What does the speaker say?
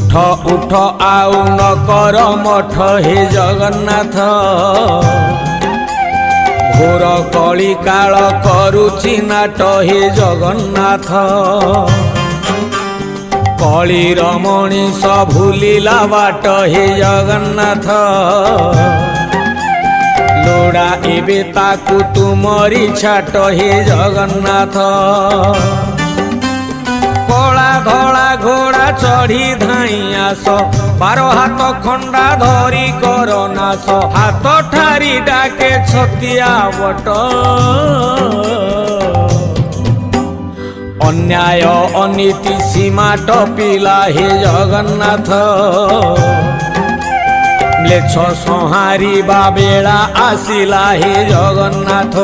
उठ उठ आउ न कर मठ हे जगन्नाथ घोर कली काल करुछि नाट हे जगन्नाथ कलीर मनीष भूलिला बाट हे जगन्नाथ लोड़ा एबे ताकू तुमरी छाट हे जगन्नाथ कला धला घोड़ा चढ़ी धाई आस 12 हाथ खंडा धरी कर नाश हाथ ठारी डाके छतिया बट अन्याय अनीति सीमा टपिला हे जगन्नाथ म्लेच्छ संहारिबा बेला आसिला हे जगन्नाथ